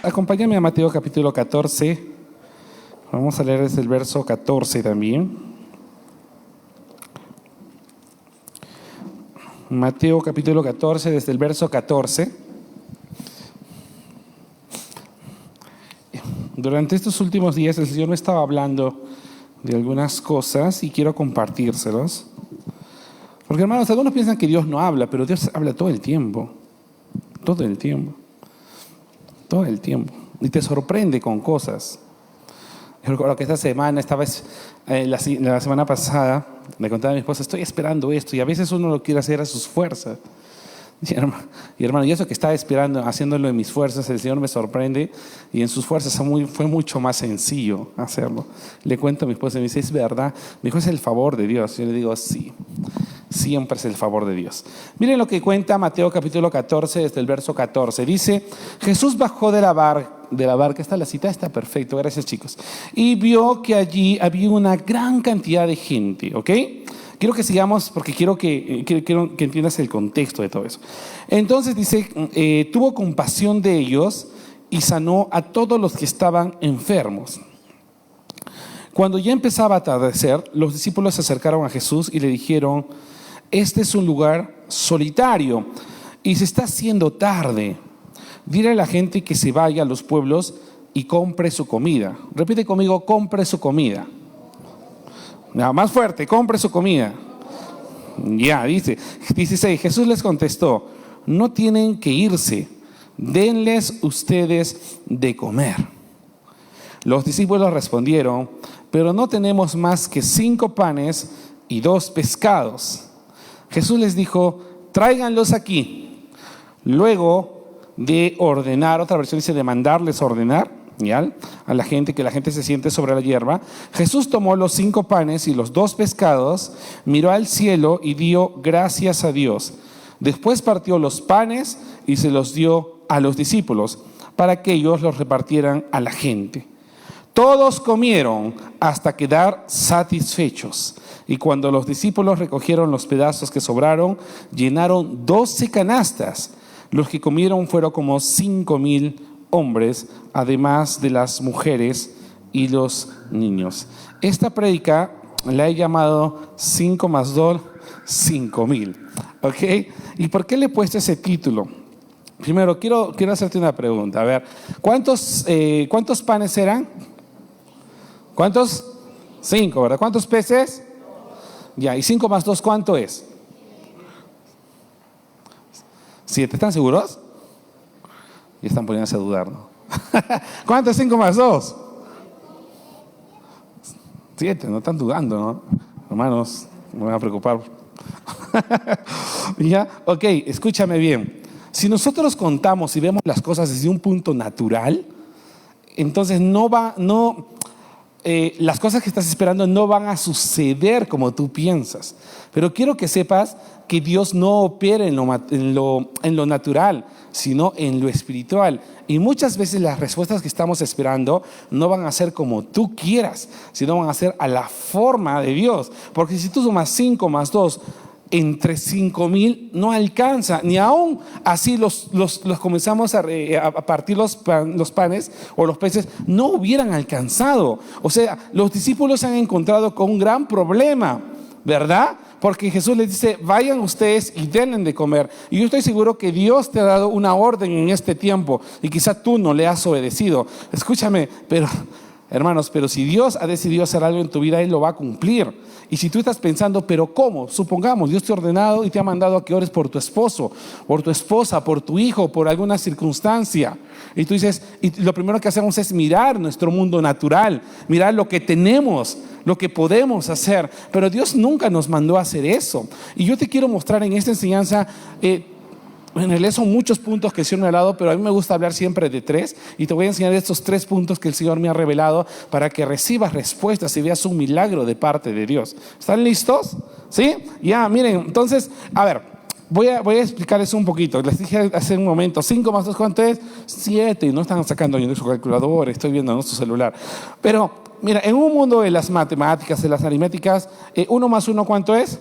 Acompáñame a Mateo capítulo 14. Vamos a leer desde el verso 14 también. Mateo capítulo 14, desde el verso 14. Durante estos últimos días el Señor me estaba hablando de algunas cosas y quiero compartírselos. Porque, hermanos, algunos piensan que Dios no habla, pero Dios habla todo el tiempo. Todo el tiempo. Todo el tiempo. Y te sorprende con cosas. Yo recuerdo que esta semana, la semana pasada, me contaba a mi esposa, estoy esperando esto, y a veces uno lo quiere hacer a sus fuerzas. Y hermano, y eso que estaba esperando, haciéndolo en mis fuerzas, el Señor me sorprende, y en sus fuerzas fue mucho más sencillo hacerlo. Le cuento a mi esposa y me dice, ¿es verdad? Me dijo, es el favor de Dios. Yo le digo, sí, siempre es el favor de Dios. Miren lo que cuenta Mateo capítulo 14, desde el verso 14. Dice, Jesús bajó de la barca, está la cita, está perfecto, gracias chicos, y vio que allí había una gran cantidad de gente, ¿ok? Quiero que sigamos porque quiero que entiendas el contexto de todo eso. Entonces dice, tuvo compasión de ellos y sanó a todos los que estaban enfermos. Cuando ya empezaba a atardecer, los discípulos se acercaron a Jesús y le dijeron, este es un lugar solitario y se está haciendo tarde. Dile a la gente que se vaya a los pueblos y compre su comida. Repite conmigo, compre su comida. No, más fuerte, compre su comida. Ya, dice 16, Jesús les contestó, no tienen que irse, denles ustedes de comer. Los discípulos respondieron, pero no tenemos más que 5 panes y 2 pescados. Jesús les dijo, tráiganlos aquí. Luego de ordenar, otra versión dice de mandarles ordenar, ¿ya? A la gente, que la gente se siente sobre la hierba, Jesús tomó los 5 panes y los 2 pescados, miró al cielo y dio gracias a Dios. Después partió los panes y se los dio a los discípulos para que ellos los repartieran a la gente. Todos comieron hasta quedar satisfechos. Y cuando los discípulos recogieron los pedazos que sobraron, llenaron 12 canastas. Los que comieron fueron como 5,000 hombres, además de las mujeres y los niños. Esta prédica la he llamado 5 más 2, 5,000. ¿Ok? ¿Y por qué le he puesto ese título? Primero, quiero hacerte una pregunta. A ver, ¿cuántos panes eran? ¿Cuántos? 5, ¿verdad? ¿Cuántos peces? Ya, ¿y 5 más 2 cuánto es? 7, ¿están seguros? Ya están poniéndose a dudar, ¿no? ¿Cuánto es 5 más 2? 7, no están dudando, ¿no? Hermanos, me voy a preocupar. ¿Ya? Ok, escúchame bien. Si nosotros contamos y vemos las cosas desde un punto natural, entonces las cosas que estás esperando no van a suceder como tú piensas. Pero quiero que sepas que Dios no opera en lo natural, sino en lo espiritual. Y muchas veces las respuestas que estamos esperando no van a ser como tú quieras, sino van a ser a la forma de Dios. Porque si tú sumas 5 más 2, entre 5,000 no alcanza, ni aún así los comenzamos a partir los panes o los peces, no hubieran alcanzado. O sea, los discípulos se han encontrado con un gran problema, ¿verdad? Porque Jesús les dice, vayan ustedes y denle de comer. Y yo estoy seguro que Dios te ha dado una orden en este tiempo y quizá tú no le has obedecido. Escúchame, hermanos, pero si Dios ha decidido hacer algo en tu vida, Él lo va a cumplir. Y si tú estás pensando, ¿pero cómo? Supongamos, Dios te ha ordenado y te ha mandado a que ores por tu esposo, por tu esposa, por tu hijo, por alguna circunstancia. Y tú dices, y lo primero que hacemos es mirar nuestro mundo natural, mirar lo que tenemos, lo que podemos hacer. Pero Dios nunca nos mandó a hacer eso. Y yo te quiero mostrar en esta enseñanza, en realidad son muchos puntos que el Señor me ha dado, pero a mí me gusta hablar siempre de 3 y te voy a enseñar estos 3 puntos que el Señor me ha revelado para que recibas respuestas y veas un milagro de parte de Dios. ¿Están listos? ¿Sí? Ya, miren, entonces, a ver, voy a explicarles un poquito. Les dije hace un momento, 5 más 2, ¿cuánto es? 7, y no están sacando ni su calculador, estoy viendo en su celular. Pero, mira, en un mundo de las matemáticas, de las aritméticas, 1 más 1, ¿cuánto es?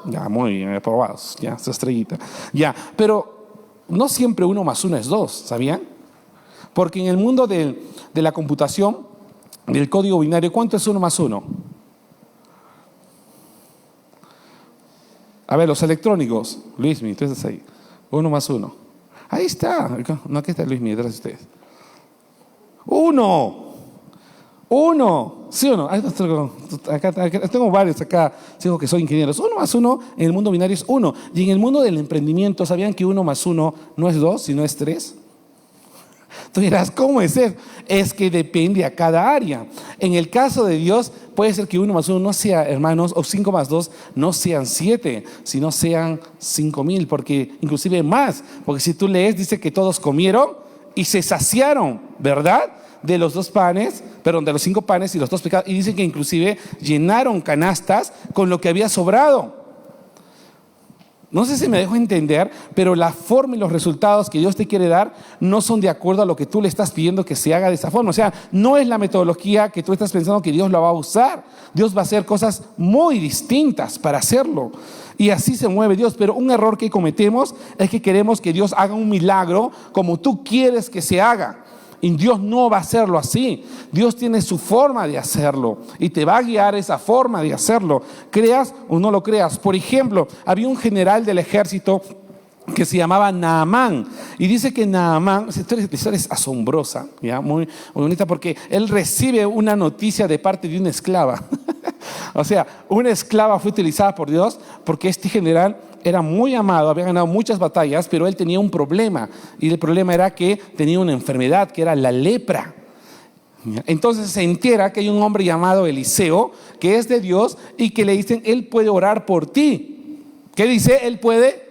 Ya, muy bien, aprobados, ya, su estrellita. Ya, pero no siempre 1 más 1 es 2, ¿sabían? Porque en el mundo de la computación, del código binario, ¿cuánto es 1 más 1? A ver, los electrónicos, Luismi, tú estás ahí. 1 más 1. Ahí está. No, aquí está Luismi, detrás de ustedes. 1. ¿Sí o no? Acá, tengo varios acá, digo que soy ingeniero. 1 más 1 en el mundo binario es 1. Y en el mundo del emprendimiento, ¿sabían que 1 más 1 no es 2, sino es 3? Tú dirás, ¿cómo es eso? Es que depende a cada área. En el caso de Dios, puede ser que 1 más 1 no sea, hermanos, o 5 más 2 no sean 7, sino sean 5,000, porque inclusive más. Porque si tú lees, dice que todos comieron y se saciaron, ¿verdad? De los 2 panes, perdón, de los 5 panes y los 2 pescados. Y dicen que inclusive llenaron canastas con lo que había sobrado. No sé si me dejo entender, pero la forma y los resultados que Dios te quiere dar no son de acuerdo a lo que tú le estás pidiendo que se haga de esa forma. O sea, no es la metodología que tú estás pensando que Dios la va a usar. Dios va a hacer cosas muy distintas para hacerlo. Y así se mueve Dios. Pero un error que cometemos es que queremos que Dios haga un milagro como tú quieres que se haga. Y Dios no va a hacerlo así. Dios tiene su forma de hacerlo y te va a guiar esa forma de hacerlo, creas o no lo creas. Por ejemplo, había un general del ejército que se llamaba Naamán, y dice que Naamán, la historia es asombrosa, ¿ya? Muy, muy bonita, porque él recibe una noticia de parte de una esclava. O sea, una esclava fue utilizada por Dios porque este general era muy amado, había ganado muchas batallas, pero él tenía un problema, y el problema era que tenía una enfermedad que era la lepra. Entonces se entera que hay un hombre llamado Eliseo, que es de Dios, y que le dicen, él puede orar por ti. ¿Qué dice? Él puede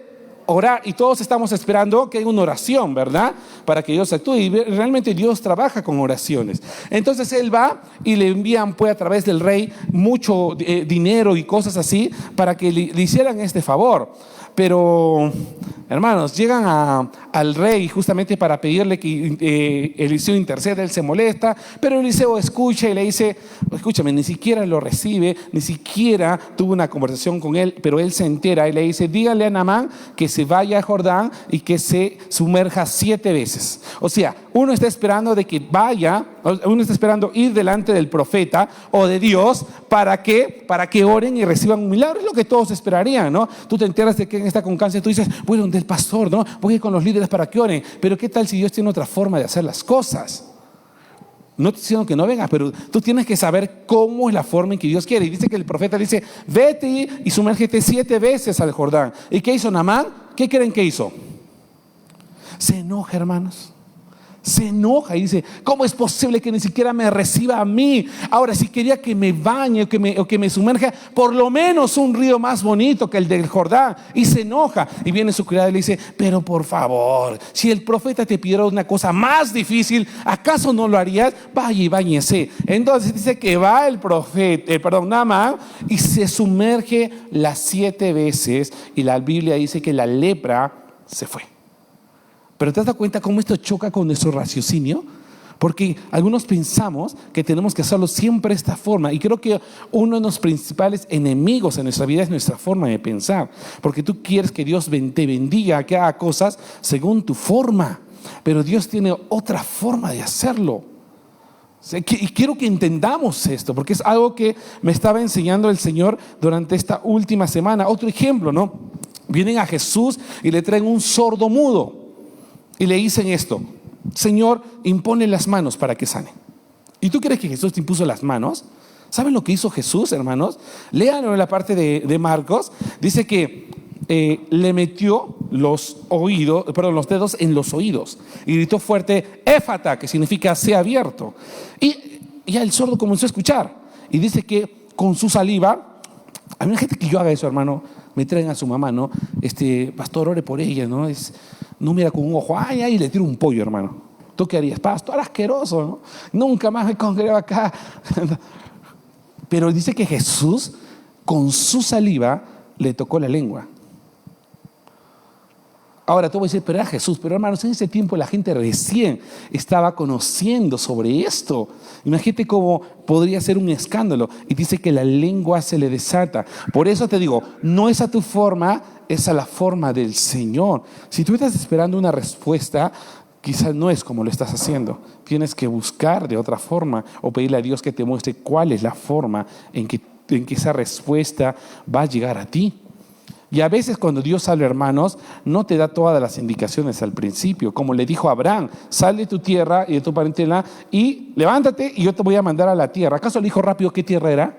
orar, y todos estamos esperando que haya una oración, ¿verdad? Para que Dios actúe, y realmente Dios trabaja con oraciones. Entonces él va y le envían pues a través del rey mucho dinero y cosas así para que le hicieran este favor. Pero, hermanos, llegan al rey justamente para pedirle que Eliseo interceda. Él se molesta, pero Eliseo escucha y le dice, escúchame, ni siquiera lo recibe, ni siquiera tuvo una conversación con él, pero él se entera y le dice, dígale a Naamán que se vaya a Jordán y que se sumerja 7 veces. O sea, uno está esperando de que vaya, uno está esperando ir delante del profeta o de Dios para que oren y reciban un milagro. Es lo que todos esperarían, ¿no? Tú te enteras de que alguien está con cáncer, tú dices, voy donde el pastor, ¿no? Voy a ir con los líderes para que oren. Pero ¿qué tal si Dios tiene otra forma de hacer las cosas? No te estoy diciendo que no vengas, pero tú tienes que saber cómo es la forma en que Dios quiere. Y dice que el profeta dice, vete y sumérgete 7 veces al Jordán. ¿Y qué hizo Naamán? ¿Qué creen que hizo? Se enoja, hermanos. Se enoja y dice, ¿cómo es posible que ni siquiera me reciba a mí? Ahora, si quería que me bañe o que me sumerja, por lo menos un río más bonito que el del Jordán. Y se enoja. Y viene su criado y le dice, pero por favor, si el profeta te pidiera una cosa más difícil, ¿acaso no lo harías? Vaya y báñese. Entonces dice que va el profeta, Naamán, y se sumerge las 7 veces. Y la Biblia dice que la lepra se fue. Pero ¿te has dado cuenta cómo esto choca con nuestro raciocinio? Porque algunos pensamos que tenemos que hacerlo siempre de esta forma. Y creo que uno de los principales enemigos en nuestra vida es nuestra forma de pensar. Porque tú quieres que Dios te bendiga, que haga cosas según tu forma. Pero Dios tiene otra forma de hacerlo. Y quiero que entendamos esto, porque es algo que me estaba enseñando el Señor durante esta última semana. Otro ejemplo, ¿no? Vienen a Jesús y le traen un sordo mudo. Y le dicen esto, Señor, impone las manos para que sane. ¿Y tú crees que Jesús te impuso las manos? ¿Saben lo que hizo Jesús, hermanos? Léanlo en la parte de Marcos. Dice que le metió los dedos en los oídos y gritó fuerte, éfata, que significa sea abierto. Y ya el sordo comenzó a escuchar. Y dice que con su saliva, a mí hay gente que yo haga eso, hermano, me traen a su mamá, ¿no? Pastor, ore por ella, ¿no? No mira con un ojo, ay, le tiro un pollo, hermano. ¿Tú qué harías? Pastor, asqueroso, ¿no? Nunca más me congrego acá. Pero dice que Jesús con su saliva le tocó la lengua. Ahora tú vas a decir, pero era Jesús. Pero hermanos, en ese tiempo la gente recién estaba conociendo sobre esto. Imagínate cómo podría ser un escándalo. Y dice que la lengua se le desata. Por eso te digo, no es a tu forma, es a la forma del Señor. Si tú estás esperando una respuesta, quizás no es como lo estás haciendo. Tienes que buscar de otra forma o pedirle a Dios que te muestre cuál es la forma en que esa respuesta va a llegar a ti. Y a veces cuando Dios habla, hermanos, no te da todas las indicaciones al principio. Como le dijo a Abraham, sal de tu tierra y de tu parentela y levántate y yo te voy a mandar a la tierra. ¿Acaso le dijo rápido qué tierra era?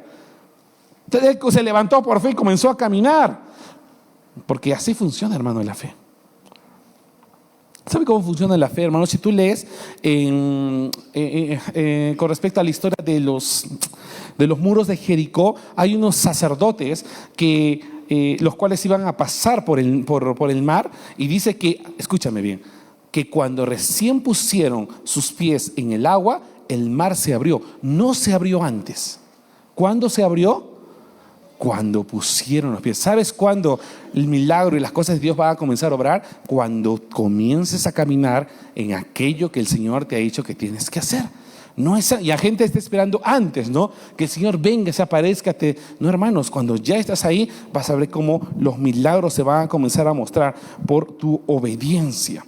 Entonces él se levantó por fe y comenzó a caminar. Porque así funciona, hermano, la fe. ¿Sabe cómo funciona la fe, hermano? Si tú lees con respecto a la historia de los muros de Jericó, hay unos sacerdotes que los cuales iban a pasar por el mar, y dice que, escúchame bien, que cuando recién pusieron sus pies en el agua, el mar se abrió. No se abrió antes. ¿Cuándo se abrió? Cuando pusieron los pies. ¿Sabes cuándo el milagro y las cosas de Dios van a comenzar a obrar? Cuando comiences a caminar en aquello que el Señor te ha dicho que tienes que hacer. No es, y la gente está esperando antes, ¿no? Que el Señor venga, se aparezca. No, hermanos, cuando ya estás ahí, vas a ver cómo los milagros se van a comenzar a mostrar por tu obediencia.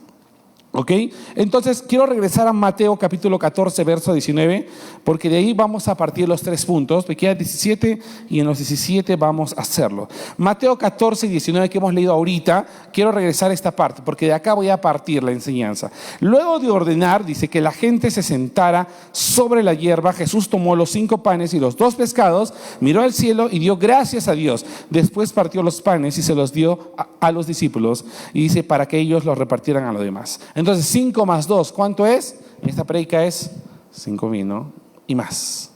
¿Ok? Entonces quiero regresar a Mateo capítulo 14 verso 19, porque de ahí vamos a partir los 3 puntos. Me queda 17 y en los 17 vamos a hacerlo. Mateo 14 y 19 que hemos leído ahorita, quiero regresar a esta parte porque de acá voy a partir la enseñanza. Luego de ordenar, dice, que la gente se sentara sobre la hierba, Jesús tomó los 5 panes y los 2 pescados, miró al cielo y dio gracias a Dios. Después partió los panes y se los dio a los discípulos y dice para que ellos los repartieran a los demás. Entonces 5 más 2, ¿cuánto es? Esta predica es 5,000, ¿no? Y más,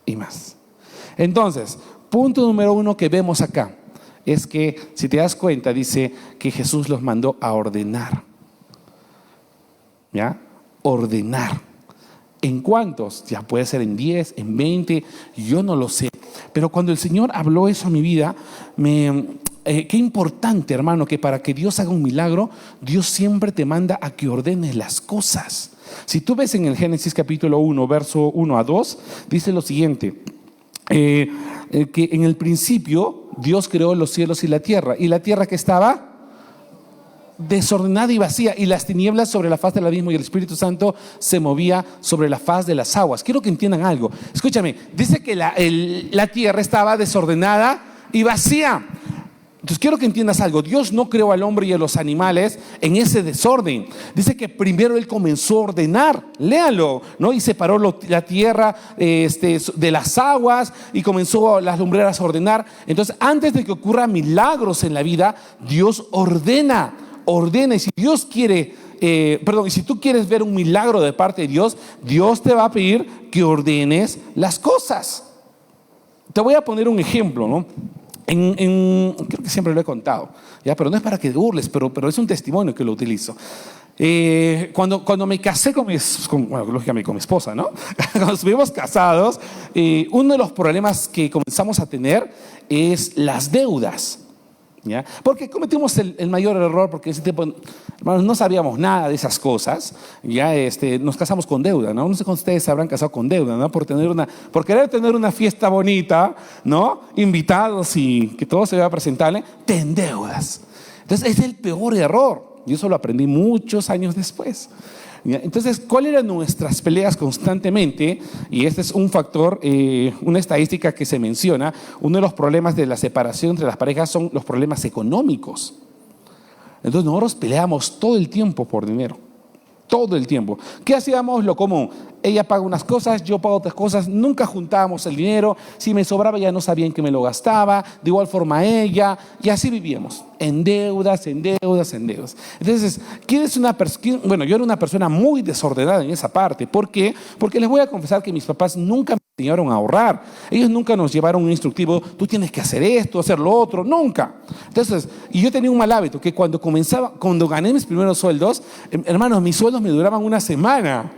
y más. Entonces, punto número 1 que vemos acá es que, si te das cuenta, dice que Jesús los mandó a ordenar. ¿Ya? Ordenar. ¿En cuántos? Ya puede ser en 10, en 20, yo no lo sé. Pero cuando el Señor habló eso a mi vida, qué importante, hermano, que para que Dios haga un milagro, Dios siempre te manda a que ordenes las cosas. Si tú ves en el Génesis capítulo 1, verso 1 a 2, dice lo siguiente, que en el principio Dios creó los cielos y la tierra que estaba desordenada y vacía, y las tinieblas sobre la faz del abismo, y el Espíritu Santo se movía sobre la faz de las aguas. Quiero que entiendan algo. Escúchame, dice que la tierra estaba desordenada y vacía. Entonces quiero que entiendas algo. Dios no creó al hombre y a los animales en ese desorden. Dice que primero Él comenzó a ordenar. Léalo, ¿no? Y separó la tierra de las aguas y comenzó las lumbreras a ordenar. Entonces, antes de que ocurran milagros en la vida, Dios ordena. Y si Dios quiere, y si tú quieres ver un milagro de parte de Dios, Dios te va a pedir que ordenes las cosas. Te voy a poner un ejemplo, ¿no? Creo que siempre lo he contado, ¿ya? Pero no es para que te burles, pero es un testimonio que lo utilizo. Cuando me casé lógicamente con mi esposa, ¿no? Cuando estuvimos casados, uno de los problemas que comenzamos a tener es las deudas. ¿Ya? Porque cometimos el mayor error, porque en ese tiempo, hermanos, no sabíamos nada de esas cosas. Ya nos casamos con deuda, ¿no? No sé cuántos de ustedes se habrán casado con deuda, ¿no? Por querer tener una fiesta bonita, ¿no? Invitados y que todo se vea presentable, te endeudas. Entonces es el peor error. Yo eso lo aprendí muchos años después. Entonces, ¿cuáles eran nuestras peleas constantemente? Y este es un factor, una estadística que se menciona. Uno de los problemas de la separación entre las parejas son los problemas económicos. Entonces nosotros peleamos todo el tiempo por dinero. Todo el tiempo. ¿Qué hacíamos? Lo común. Ella paga unas cosas, yo pago otras cosas. Nunca juntábamos el dinero. Si me sobraba ya no sabía en qué me lo gastaba. De igual forma ella. Y así vivíamos. En deudas. Entonces, yo era una persona muy desordenada en esa parte. ¿Por qué? Porque les voy a confesar que mis papás nunca me enseñaron a ahorrar. Ellos nunca nos llevaron un instructivo. Tú tienes que hacer esto, hacer lo otro. Nunca. Entonces, y yo tenía un mal hábito que cuando gané mis primeros sueldos, hermanos, mis sueldos me duraban una semana.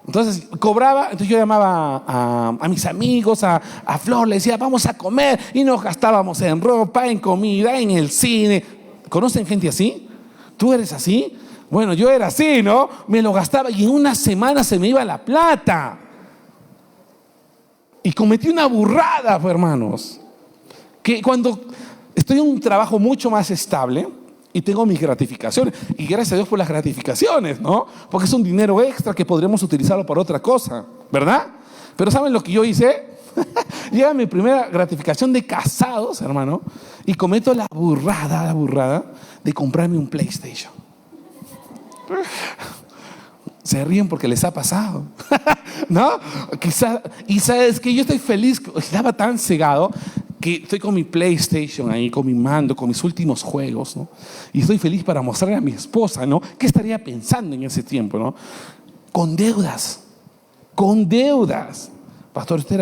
Entonces cobraba, entonces yo llamaba a mis amigos, a Flor, le decía vamos a comer, y nos gastábamos en ropa, en comida, en el cine. ¿Conocen gente así? ¿Tú eres así? Bueno, yo era así, ¿no? Me lo gastaba y en una semana se me iba la plata. Y cometí una burrada, hermanos, que cuando estoy en un trabajo mucho más estable, y tengo mis gratificaciones. Y gracias a Dios por las gratificaciones, ¿no? Porque es un dinero extra que podremos utilizarlo para otra cosa, ¿verdad? Pero ¿saben lo que yo hice? Llega mi primera gratificación de casados, hermano, y cometo la burrada de comprarme un PlayStation. Se ríen porque les ha pasado, ¿no? Quizá, y sabes que yo estoy feliz, estaba tan cegado que estoy con mi PlayStation ahí, con mi mando, con mis últimos juegos, ¿no? Y estoy feliz para mostrarle a mi esposa, ¿no? ¿Qué estaría pensando en ese tiempo, no? Con deudas. Pastor, ¿qué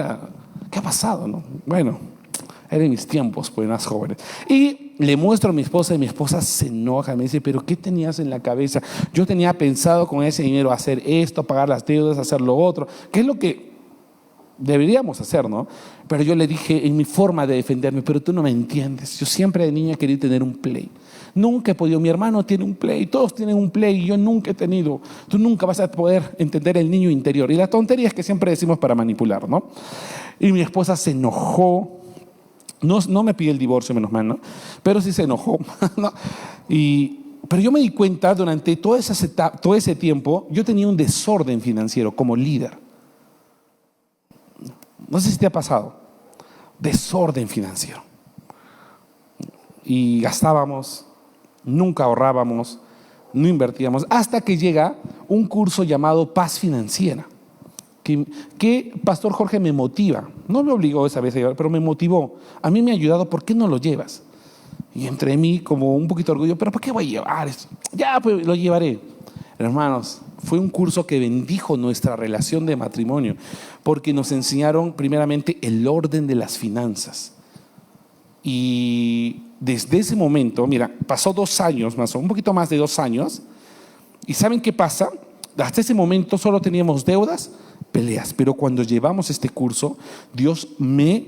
ha pasado, no? Bueno, eran mis tiempos, pues, más jóvenes. Y le muestro a mi esposa y mi esposa se enoja, me dice, ¿pero qué tenías en la cabeza? Yo tenía pensado con ese dinero hacer esto, pagar las deudas, hacer lo otro. ¿Qué es lo que deberíamos hacer, no? Pero yo le dije en mi forma de defenderme, pero tú no me entiendes. Yo siempre de niña quería tener un Play. Nunca he podido. Mi hermano tiene un Play, todos tienen un Play y yo nunca he tenido. Tú nunca vas a poder entender el niño interior. Y la tontería es que siempre decimos para manipular, ¿no? Y mi esposa se enojó. No me pide el divorcio, menos mal, ¿no? Pero sí se enojó, ¿no? Pero yo me di cuenta durante todo ese tiempo, yo tenía un desorden financiero como líder. No sé si te ha pasado. Desorden financiero. Y gastábamos, nunca ahorrábamos, no invertíamos, hasta que llega un curso llamado Paz Financiera, que Pastor Jorge me motiva. No me obligó esa vez a llevar, pero me motivó. A mí me ha ayudado. ¿Por qué no lo llevas? Y entre mí como un poquito de orgullo, ¿pero por qué voy a llevar esto? Ya, pues lo llevaré. Hermanos, fue un curso que bendijo nuestra relación de matrimonio, porque nos enseñaron primeramente el orden de las finanzas. Y desde ese momento, mira, pasó 2 años más o un poquito más de 2 años. ¿Y saben qué pasa? Hasta ese momento solo teníamos deudas, peleas. Pero cuando llevamos este curso, Dios me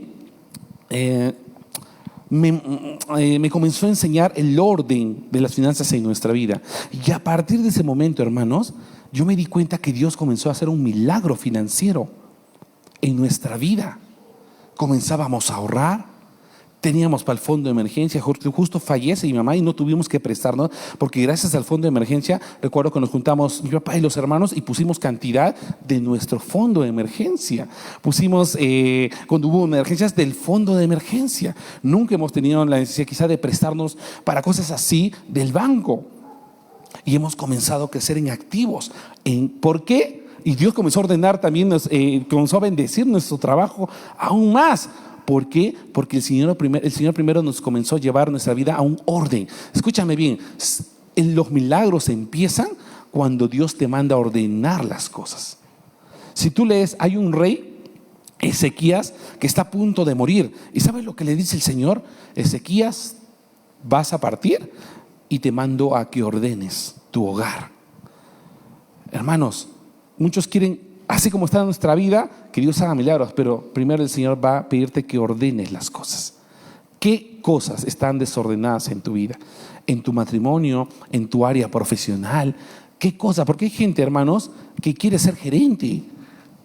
comenzó a enseñar el orden de las finanzas en nuestra vida. Y a partir de ese momento, hermanos, yo me di cuenta que Dios comenzó a hacer un milagro financiero en nuestra vida. Comenzábamos a ahorrar. Teníamos para el fondo de emergencia. Justo fallece mi mamá y no tuvimos que prestarnos, porque gracias al fondo de emergencia, recuerdo que nos juntamos mi papá y los hermanos y pusimos cantidad de nuestro fondo de emergencia. Pusimos, cuando hubo emergencias, del fondo de emergencia. Nunca hemos tenido la necesidad quizá de prestarnos para cosas así del banco. Y hemos comenzado a crecer en activos. ¿Por qué? Y Dios comenzó a ordenar también, comenzó a bendecir nuestro trabajo aún más. ¿Por qué? Porque el Señor primero nos comenzó a llevar nuestra vida a un orden. Escúchame bien, los milagros empiezan cuando Dios te manda a ordenar las cosas. Si tú lees, hay un rey, Ezequías, que está a punto de morir. ¿Y sabes lo que le dice el Señor? Ezequías, vas a partir y te mando a que ordenes tu hogar. Hermanos, muchos quieren, así como está en nuestra vida, que Dios haga milagros, pero primero el Señor va a pedirte que ordenes las cosas. ¿Qué cosas están desordenadas en tu vida? En tu matrimonio, en tu área profesional. ¿Qué cosas? Porque hay gente, hermanos, que quiere ser gerente.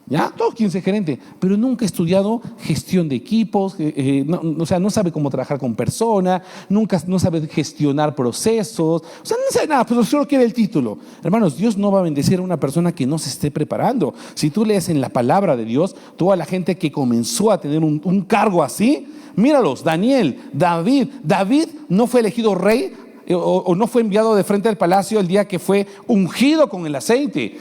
¿Ya? Todos quieren ser gerente, pero nunca ha estudiado gestión de equipos, no sabe cómo trabajar con personas, no sabe gestionar procesos, no sabe nada, pero solo quiere el título. Hermanos, Dios no va a bendecir a una persona que no se esté preparando. Si tú lees en la palabra de Dios, toda la gente que comenzó a tener un cargo así, míralos, Daniel, David no fue elegido rey o no fue enviado de frente al palacio el día que fue ungido con el aceite.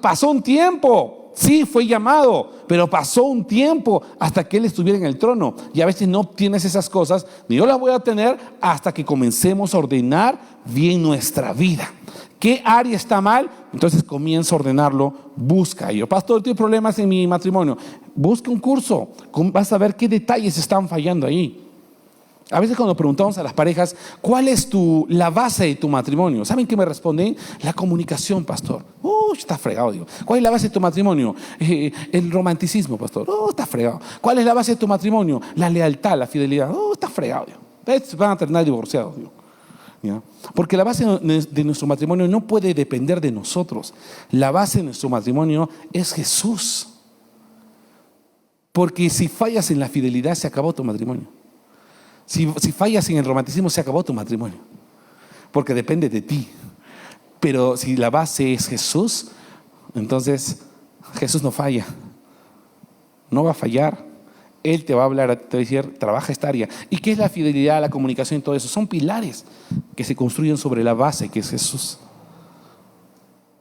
Pasó un tiempo. Sí, fue llamado, pero pasó un tiempo hasta que Él estuviera en el trono. Y a veces no obtienes esas cosas, ni yo las voy a tener hasta que comencemos a ordenar bien nuestra vida. ¿Qué área está mal? Entonces comienza a ordenarlo, busca ello. Pastor, tengo problemas en mi matrimonio. Busca un curso, vas a ver qué detalles están fallando ahí. A veces cuando preguntamos a las parejas, ¿cuál es la base de tu matrimonio? ¿Saben qué me responden? La comunicación, pastor. Está fregado, digo. ¿Cuál es la base de tu matrimonio? El romanticismo, pastor. Está fregado. ¿Cuál es la base de tu matrimonio? La lealtad, la fidelidad. Está fregado, digo. Van a terminar divorciados, digo. ¿Ya? Porque la base de nuestro matrimonio no puede depender de nosotros. La base de nuestro matrimonio es Jesús. Porque si fallas en la fidelidad, se acabó tu matrimonio. Si fallas en el romanticismo, se acabó tu matrimonio. porque depende de ti. Pero si la base es Jesús, entonces Jesús no falla, no va a fallar. Él te va a hablar, te va a decir, trabaja esta área. ¿Y qué es la fidelidad, la comunicación y todo eso? Son pilares que se construyen sobre la base que es Jesús.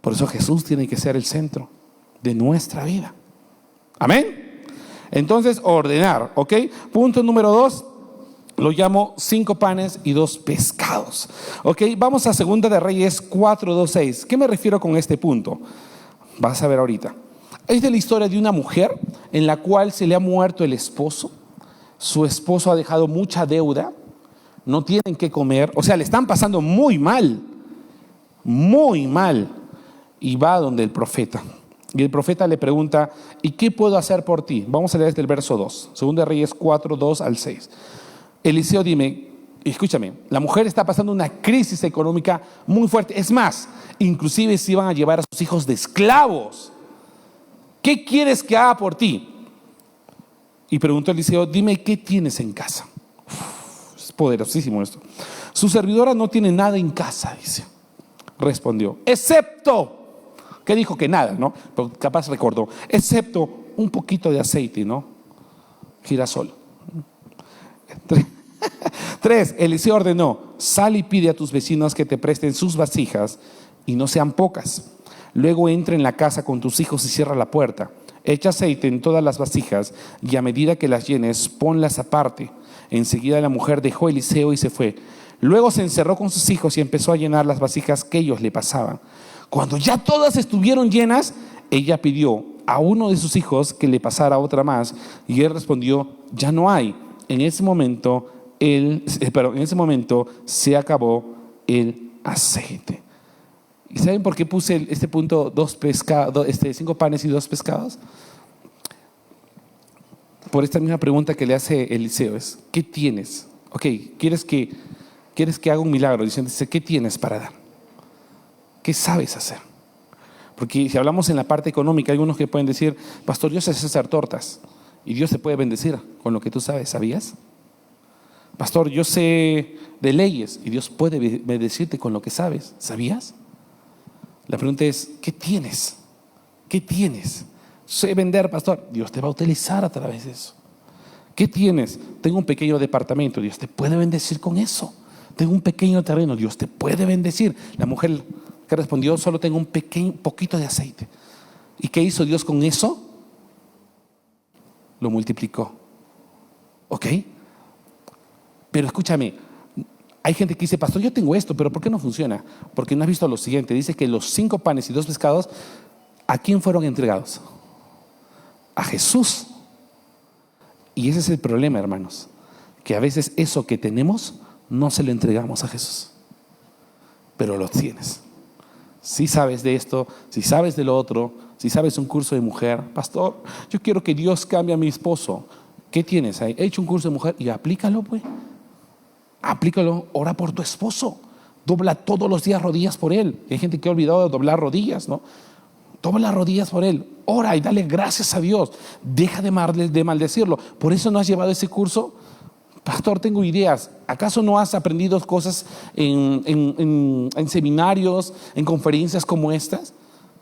Por eso Jesús tiene que ser el centro de nuestra vida. Amén. Entonces, ordenar, ¿ok? Punto número 2, lo llamo 5 panes y 2 pescados. ¿Ok? Vamos a 2 de Reyes 4:2-6. ¿Qué me refiero con este punto? Vas a ver ahorita. Es de la historia de una mujer en la cual se le ha muerto el esposo. Su esposo ha dejado mucha deuda. No tienen qué comer. O sea, le están pasando muy mal. Muy mal. Y va donde el profeta. Y el profeta le pregunta, ¿y qué puedo hacer por ti? Vamos a leer desde el verso 2. 2 de Reyes 4:2-6. Eliseo, dime, escúchame, la mujer está pasando una crisis económica muy fuerte. Es más, inclusive se iban a llevar a sus hijos de esclavos. ¿Qué quieres que haga por ti? Y preguntó Eliseo, dime, ¿qué tienes en casa? Es poderosísimo esto. Su servidora no tiene nada en casa, dice. Respondió, excepto, que dijo que nada, ¿no? Pero capaz recordó, excepto un poquito de aceite, ¿no? Girasol. 3, Eliseo ordenó, sal y pide a tus vecinos que te presten sus vasijas y no sean pocas. Luego entra en la casa con tus hijos y cierra la puerta. Echa aceite en todas las vasijas y a medida que las llenes, ponlas aparte. Enseguida la mujer dejó a Eliseo y se fue. Luego se encerró con sus hijos y empezó a llenar las vasijas que ellos le pasaban. Cuando ya todas estuvieron llenas, ella pidió a uno de sus hijos que le pasara otra más y él respondió, ya no hay. En ese momento se acabó el aceite. ¿Y saben por qué puse este punto 5 panes y 2 pescados? Por esta misma pregunta que le hace Eliseo es, ¿qué tienes? Ok, ¿quieres que haga un milagro? Dice, ¿qué tienes para dar? ¿Qué sabes hacer? Porque si hablamos en la parte económica, hay unos que pueden decir, pastor, yo sé hacer tortas y Dios te puede bendecir con lo que tú sabes, ¿sabías? Pastor, yo sé de leyes y Dios puede bendecirte con lo que sabes, ¿sabías? La pregunta es, ¿qué tienes? ¿Qué tienes? Sé vender, pastor. Dios te va a utilizar a través de eso. ¿Qué tienes? Tengo un pequeño departamento. Dios te puede bendecir con eso. Tengo un pequeño terreno. Dios te puede bendecir. La mujer que respondió, solo tengo un poquito de aceite. ¿Y qué hizo Dios con eso? Lo multiplicó. ¿Ok? Pero escúchame, hay gente que dice, pastor, yo tengo esto, pero ¿por qué no funciona? Porque no has visto lo siguiente. Dice que los 5 panes y 2 pescados, ¿a quién fueron entregados? A Jesús. Y ese es el problema, hermanos, que a veces eso que tenemos no se lo entregamos a Jesús, pero lo tienes. Si sabes de esto, si sabes de lo otro, si sabes un curso de mujer, pastor, yo quiero que Dios cambie a mi esposo. ¿Qué tienes ahí? He hecho un curso de mujer y aplícalo, pues. Aplícalo, ora por tu esposo. Dobla todos los días rodillas por él. Hay gente que ha olvidado de doblar rodillas, ¿no? Dobla rodillas por él. Ora y dale gracias a Dios. Deja de maldecirlo. ¿Por eso no has llevado ese curso? Pastor, tengo ideas. ¿Acaso no has aprendido cosas en seminarios, en conferencias como estas?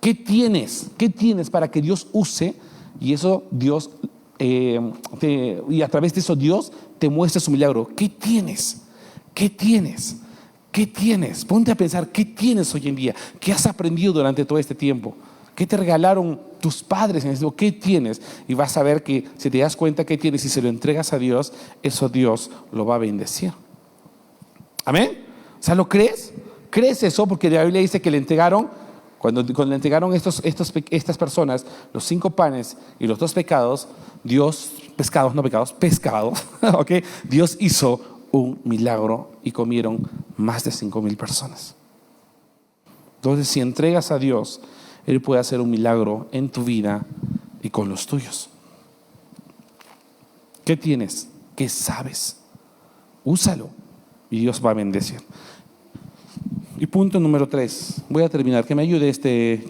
¿Qué tienes? ¿Qué tienes para que Dios use? Y eso Dios, y a través de eso Dios te muestra su milagro. ¿Qué tienes? ¿Qué tienes? ¿Qué tienes? Ponte a pensar, ¿qué tienes hoy en día? ¿Qué has aprendido durante todo este tiempo? ¿Qué te regalaron tus padres en ese tiempo? ¿Qué tienes? Y vas a ver que si te das cuenta qué tienes y se lo entregas a Dios, eso Dios lo va a bendecir. ¿Amén? O sea, ¿lo crees? ¿Crees eso? Porque la Biblia dice que le entregaron, cuando le entregaron estas personas los 5 panes y los 2 pescados, pescados, ¿ok? Dios hizo un milagro y comieron más de 5,000 personas. Entonces, si entregas a Dios, Él puede hacer un milagro en tu vida y con los tuyos. ¿Qué tienes? ¿Qué sabes? Úsalo y Dios va a bendecir. Y punto número 3, voy a terminar, que me ayude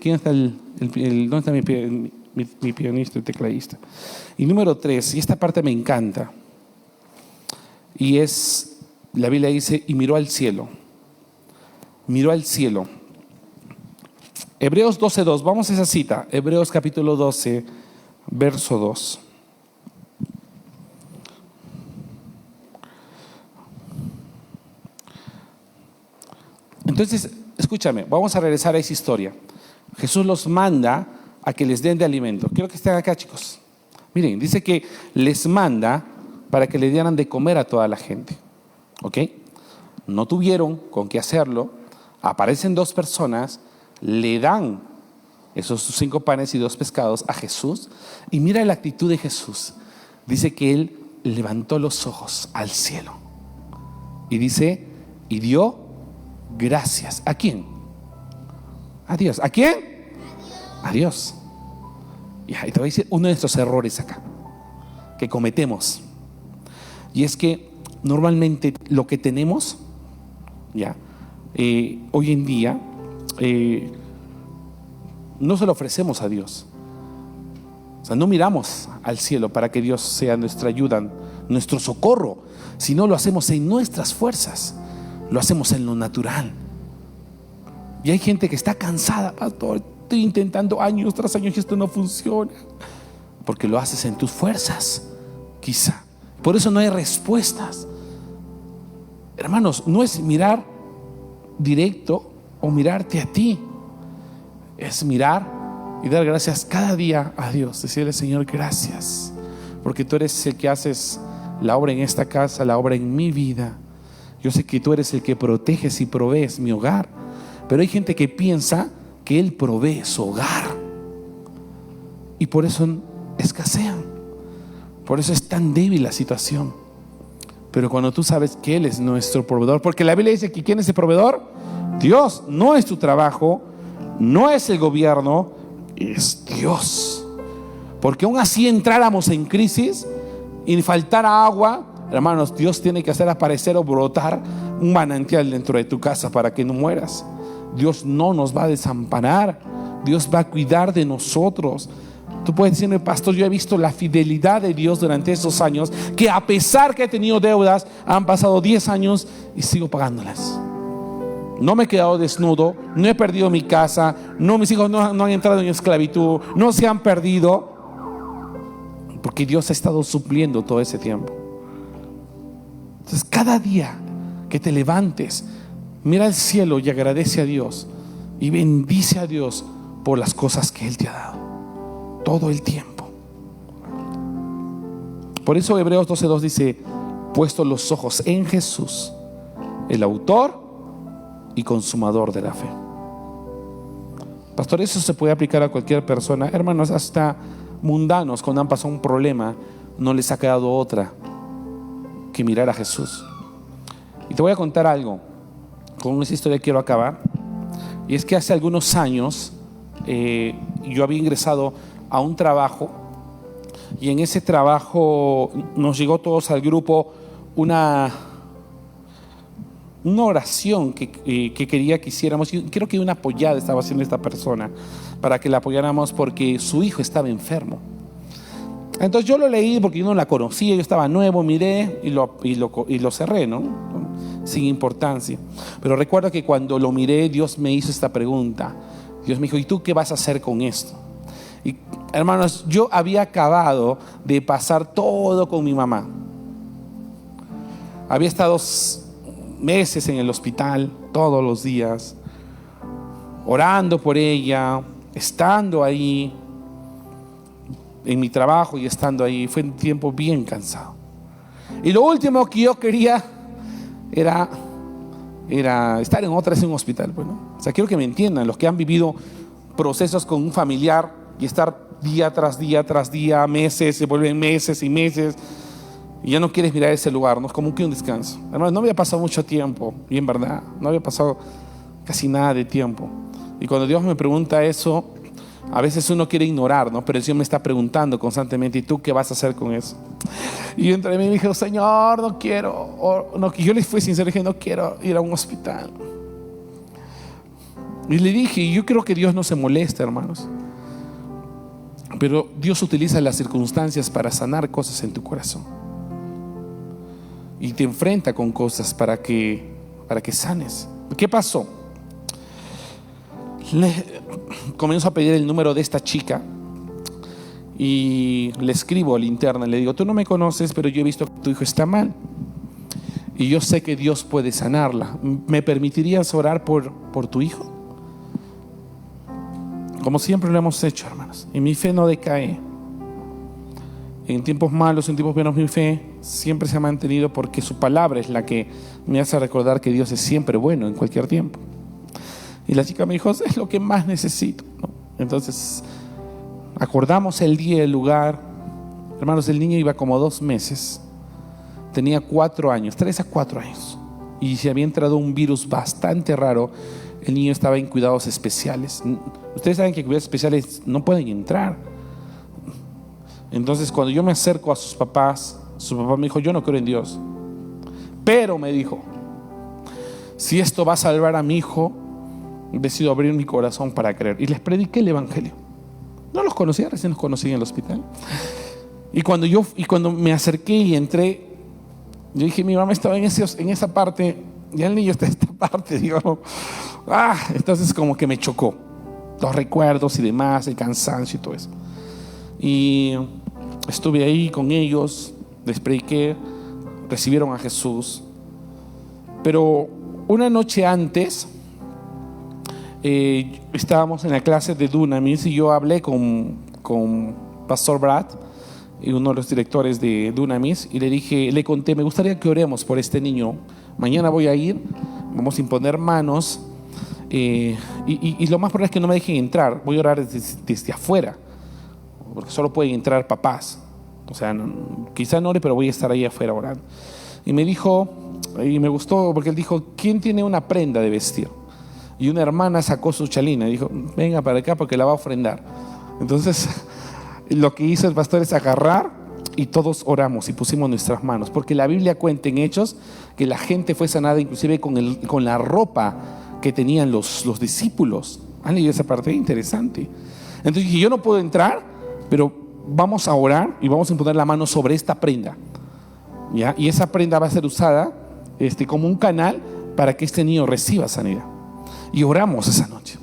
¿quién está dónde está mi pianista, el tecladista? Y número 3, y esta parte me encanta, y es, la Biblia dice, y miró al cielo, miró al cielo. Hebreos 12:2, vamos a esa cita, Hebreos capítulo 12, verso 2. Entonces, escúchame, vamos a regresar a esa historia. Jesús los manda a que les den de alimento. Quiero que estén acá, chicos. Miren, dice que les manda para que le dieran de comer a toda la gente. ¿Ok? No tuvieron con qué hacerlo. Aparecen dos personas, le dan esos 5 panes y 2 pescados a Jesús. Y mira la actitud de Jesús. Dice que él levantó los ojos al cielo. Y dice, y dio gracias. ¿A quién? A Dios. ¿A quién? A Dios. Y te voy a decir uno de nuestros errores acá, que cometemos. Y es que normalmente lo que tenemos, hoy en día, no se lo ofrecemos a Dios. O sea, no miramos al cielo para que Dios sea nuestra ayuda, nuestro socorro, sino lo hacemos en nuestras fuerzas, lo hacemos en lo natural. Y hay gente que está cansada, pastor, estoy intentando años tras años y esto no funciona, porque lo haces en tus fuerzas, quizá. Por eso no hay respuestas. Hermanos, no es mirar directo o mirarte a ti, es mirar y dar gracias cada día a Dios. Decirle, Señor, gracias, porque tú eres el que haces la obra en esta casa, la obra en mi vida. Yo sé que tú eres el que proteges y provees mi hogar, pero hay gente que piensa que Él provee su hogar y por eso escasean, por eso es tan débil la situación. Pero cuando tú sabes que Él es nuestro proveedor, porque la Biblia dice que ¿quién es el proveedor? Dios. No es tu trabajo, no es el gobierno, es Dios. Porque aún así entráramos en crisis y faltara agua, hermanos, Dios tiene que hacer aparecer o brotar un manantial dentro de tu casa para que no mueras. Dios no nos va a desamparar, Dios va a cuidar de nosotros. Tú puedes decirme, pastor, yo he visto la fidelidad de Dios durante esos años, que a pesar que he tenido deudas, han pasado 10 años y sigo pagándolas. No me he quedado desnudo, no he perdido mi casa, mis hijos no han entrado en esclavitud, no se han perdido, porque Dios ha estado supliendo todo ese tiempo. Entonces, cada día que te levantes, mira al cielo y agradece a Dios y bendice a Dios por las cosas que Él te ha dado todo el tiempo. Por eso Hebreos 12:2 dice, puesto los ojos en Jesús, el autor y consumador de la fe. Pastor, eso se puede aplicar a cualquier persona. Hermanos, hasta mundanos, cuando han pasado un problema, no les ha quedado otra que mirar a Jesús. Y te voy a contar algo. Con esa historia quiero acabar. Y es que hace algunos años yo había ingresado a un trabajo, y en ese trabajo nos llegó todos al grupo una oración que quería que hiciéramos. Yo creo que una apoyada estaba haciendo esta persona para que la apoyáramos porque su hijo estaba enfermo. Entonces yo lo leí porque yo no la conocía, yo estaba nuevo, miré y lo cerré, ¿no? Sin importancia. Pero recuerdo que cuando lo miré, Dios me hizo esta pregunta. Dios me dijo, ¿y tú qué vas a hacer con esto? Y hermanos, yo había acabado de pasar todo con mi mamá. Había estado meses en el hospital, todos los días, orando por ella, estando ahí en mi trabajo y estando ahí. Fue un tiempo bien cansado. Y lo último que yo quería era estar en un hospital. Bueno, o sea, quiero que me entiendan, los que han vivido procesos con un familiar y estar día tras día tras día, meses, se vuelven meses y meses, y ya no quieres mirar ese lugar, ¿no? Es como que un descanso. Además, no había pasado mucho tiempo, y en verdad, no había pasado casi nada de tiempo. Y cuando Dios me pregunta eso, a veces uno quiere ignorar, ¿no? Pero el Señor me está preguntando constantemente, ¿y tú qué vas a hacer con eso? Y entre mí me dijo, Señor, no quiero, y yo le fui sincero, dije, no quiero ir a un hospital. Y le dije, yo creo que Dios no se molesta, hermanos, pero Dios utiliza las circunstancias para sanar cosas en tu corazón, y te enfrenta con cosas para que sanes. ¿Qué pasó? Le comienzo a pedir el número de esta chica y le escribo al interno, le digo: tú no me conoces, pero yo he visto que tu hijo está mal y yo sé que Dios puede sanarla. ¿Me permitirías orar por tu hijo? Como siempre lo hemos hecho, hermanos, y mi fe no decae. En tiempos malos, en tiempos buenos, mi fe siempre se ha mantenido, porque su palabra es la que me hace recordar que Dios es siempre bueno en cualquier tiempo. Y la chica me dijo: es lo que más necesito, ¿no? Entonces acordamos el día y el lugar. Hermanos, el niño iba como 2 meses, tenía 4 años, 3 a 4 años, y se había entrado un virus bastante raro. El niño estaba en cuidados especiales. Ustedes saben que cuidados especiales no pueden entrar. Entonces, cuando yo me acerco a sus papás, su papá me dijo: yo no creo en Dios, pero me dijo, si esto va a salvar a mi hijo, decido abrir mi corazón para creer. Y les prediqué el evangelio. No los conocía, recién los conocí en el hospital. Y cuando me acerqué y entré, yo dije: mi mamá estaba en esa parte y el niño está en esta parte. Digo, entonces como que me chocó los recuerdos y demás, el cansancio y todo eso. Y estuve ahí con ellos, les prediqué, recibieron a Jesús. Pero una noche antes, estábamos en la clase de Dunamis y yo hablé con Pastor Brad, y uno de los directores de Dunamis, y le conté: me gustaría que oremos por este niño. Mañana voy a ir, vamos a imponer manos, y lo más probable es que no me dejen entrar. Voy a orar desde afuera, porque solo pueden entrar papás. O sea, quizá no ore, pero voy a estar ahí afuera orando. Y me dijo, y me gustó, porque él dijo: ¿quién tiene una prenda de vestir? Y una hermana sacó su chalina y dijo: venga para acá porque la va a ofrendar. Entonces lo que hizo el pastor es agarrar, y todos oramos y pusimos nuestras manos, porque la Biblia cuenta en Hechos que la gente fue sanada inclusive con la ropa que tenían los discípulos. ¿Han leído esa parte? Interesante. Entonces dije: yo no puedo entrar, pero vamos a orar y vamos a poner la mano sobre esta prenda, ¿ya? Y esa prenda va a ser usada como un canal para que este niño reciba sanidad. Y oramos esa noche.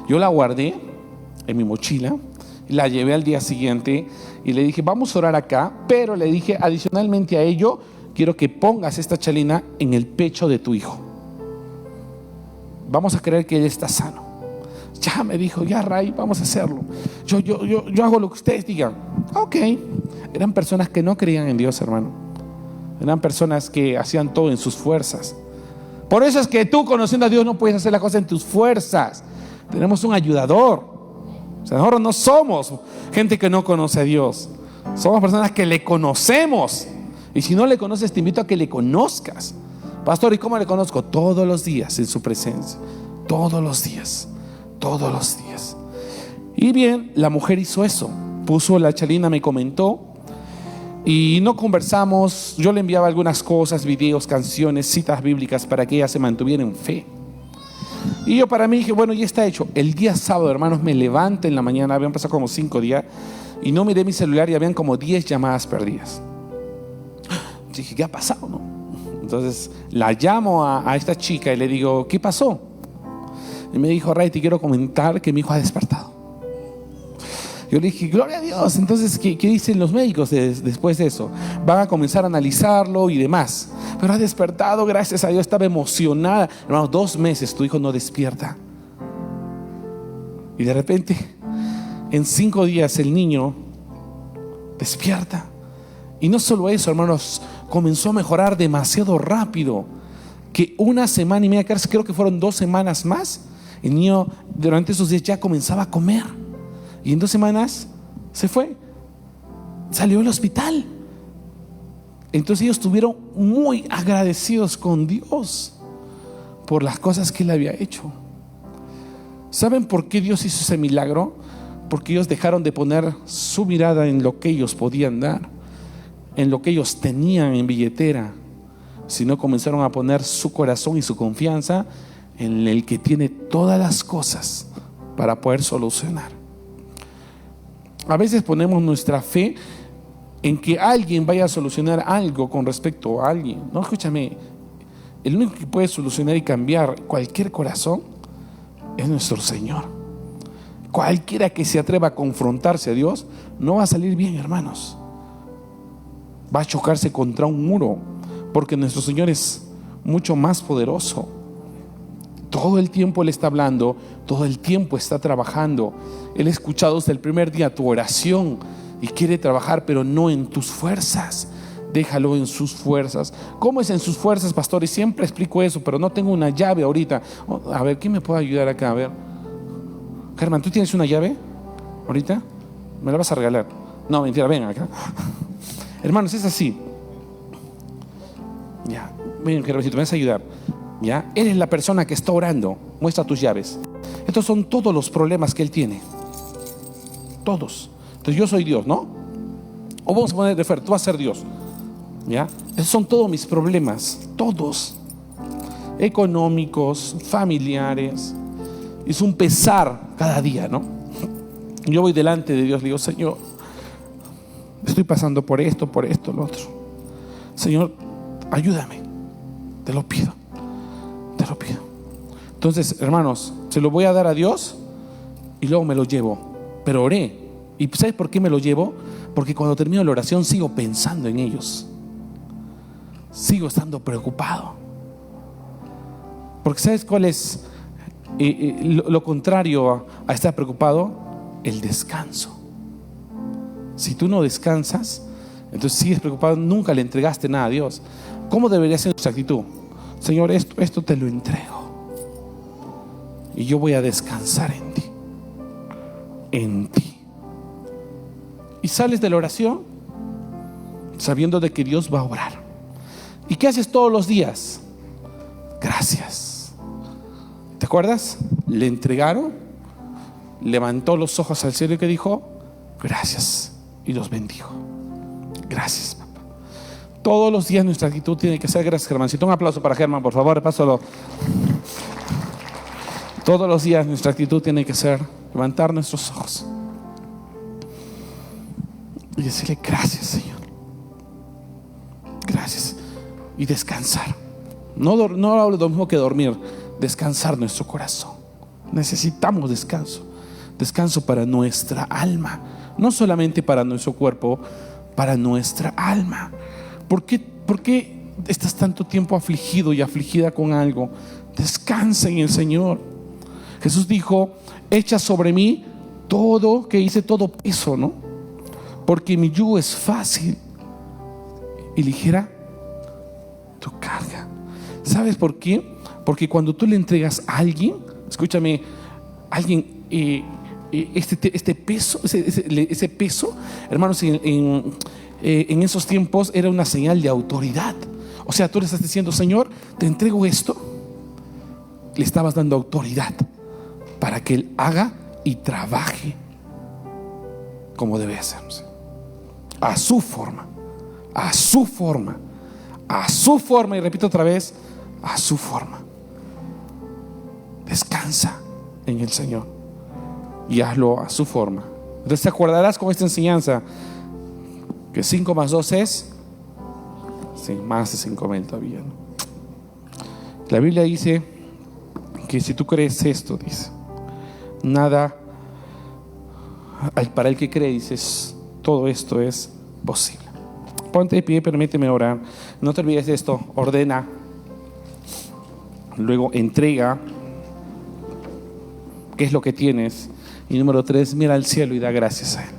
Yo la guardé en mi mochila, la llevé al día siguiente y le dije: vamos a orar acá, pero le dije, adicionalmente a ello, quiero que pongas esta chalina en el pecho de tu hijo. Vamos a creer que él está sano. Ya me dijo: ya, Ray, vamos a hacerlo. Yo hago lo que ustedes digan. Ok. Eran personas que no creían en Dios, hermano. Eran personas que hacían todo en sus fuerzas. Por eso es que tú, conociendo a Dios, no puedes hacer las cosas en tus fuerzas. Tenemos un ayudador. O sea, nosotros no somos gente que no conoce a Dios. Somos personas que le conocemos. Y si no le conoces, te invito a que le conozcas. Pastor, ¿y cómo le conozco? Todos los días en su presencia. Todos los días. Todos los días. Y bien, la mujer hizo eso. Puso la chalina, me comentó, y no conversamos. Yo le enviaba algunas cosas, videos, canciones, citas bíblicas, para que ella se mantuviera en fe. Y yo para mí dije: bueno, ya está hecho. El día sábado, hermanos, me levanto en la mañana, habían pasado como 5 días, y no miré mi celular y habían como 10 llamadas perdidas. Dije: ¿qué ha pasado, no? Entonces la llamo a esta chica y le digo: ¿qué pasó? Y me dijo: Ray, te quiero comentar que mi hijo ha despertado. Yo le dije: gloria a Dios. Entonces, ¿qué dicen los médicos después de eso? Van a comenzar a analizarlo y demás. Pero ha despertado, gracias a Dios. Estaba emocionada. Hermano, 2 meses tu hijo no despierta. Y de repente, en 5 días, el niño despierta. Y no solo eso, hermanos, comenzó a mejorar demasiado rápido. Que 1 semana y media, creo que fueron 2 semanas más, el niño durante esos días ya comenzaba a comer. Y en 2 semanas se fue, salió del hospital. Entonces ellos estuvieron muy agradecidos con Dios por las cosas que Él había hecho. ¿Saben por qué Dios hizo ese milagro? Porque ellos dejaron de poner su mirada en lo que ellos podían dar, en lo que ellos tenían en billetera, sino comenzaron a poner su corazón y su confianza en el que tiene todas las cosas para poder solucionar. A veces ponemos nuestra fe en que alguien vaya a solucionar algo con respecto a alguien. No, escúchame, el único que puede solucionar y cambiar cualquier corazón es nuestro Señor. Cualquiera que se atreva a confrontarse a Dios no va a salir bien, hermanos. Va a chocarse contra un muro, porque nuestro Señor es mucho más poderoso. Todo el tiempo Él está hablando, todo el tiempo está trabajando. Él ha escuchado desde el primer día tu oración y quiere trabajar, pero no en tus fuerzas. Déjalo en sus fuerzas. ¿Cómo es en sus fuerzas, pastor? Y siempre explico eso, pero no tengo una llave ahorita. A ver, ¿quién me puede ayudar acá? A ver, Germán, ¿tú tienes una llave ahorita? ¿Me la vas a regalar? No, mentira, ven acá. Hermanos, es así. Ya, ven, Germán, si tú me vas a ayudar. Ya, Él es la persona que está orando. Muestra tus llaves. Estos son todos los problemas que Él tiene. Todos. Entonces yo soy Dios, ¿no? O vamos a poner de Fer, tú vas a ser Dios. ¿Ya? Esos son todos mis problemas. Todos. Económicos, familiares. Es un pesar cada día, ¿no? Yo voy delante de Dios, le digo, Señor, estoy pasando por esto, lo otro. Señor, ayúdame. Te lo pido. Te lo pido. Entonces, hermanos, se lo voy a dar a Dios y luego me lo llevo. Pero oré. ¿Y sabes por qué me lo llevo? Porque cuando termino la oración sigo pensando en ellos. Sigo estando preocupado. Porque ¿sabes cuál es lo contrario a estar preocupado? El descanso. Si tú no descansas, entonces sigues preocupado, nunca le entregaste nada a Dios. ¿Cómo debería ser nuestra actitud? Señor, esto te lo entrego y yo voy a descansar en ti. En ti. Y sales de la oración sabiendo de que Dios va a obrar. ¿Y qué haces todos los días? Gracias. ¿Te acuerdas? Le entregaron, levantó los ojos al cielo y que dijo, gracias, y los bendijo. Gracias, papá. Todos los días nuestra actitud tiene que ser gracias, Germancito. Un aplauso para Germán, por favor, repásalo. Todos los días nuestra actitud tiene que ser levantar nuestros ojos y decirle gracias, Señor. Gracias. Y descansar. No hablo de lo mismo que dormir. Descansar nuestro corazón. Necesitamos descanso. Descanso para nuestra alma. No solamente para nuestro cuerpo, para nuestra alma. ¿Por qué estás tanto tiempo afligido y afligida con algo? Descansa en el Señor. Jesús dijo, echa sobre mí todo, que hice todo peso, ¿no? Porque mi yugo es fácil y ligera tu carga. ¿Sabes por qué? Porque cuando tú le entregas a alguien, escúchame, alguien este peso, ese peso, hermanos, en esos tiempos era una señal de autoridad. O sea, tú le estás diciendo, Señor, te entrego esto. Le estabas dando autoridad para que Él haga y trabaje como debe hacerse, a su forma, a su forma, a su forma. Y repito otra vez, a su forma. Descansa en el Señor y hazlo a su forma. Entonces te acordarás con esta enseñanza que 5 más 2 es más de 5,000 todavía, ¿no? La Biblia dice que si tú crees esto, dice, nada, para el que cree, dices, todo esto es posible. Ponte de pie, permíteme orar. No te olvides de esto. Ordena, luego entrega qué es lo que tienes, y número 3, mira al cielo y da gracias a Él.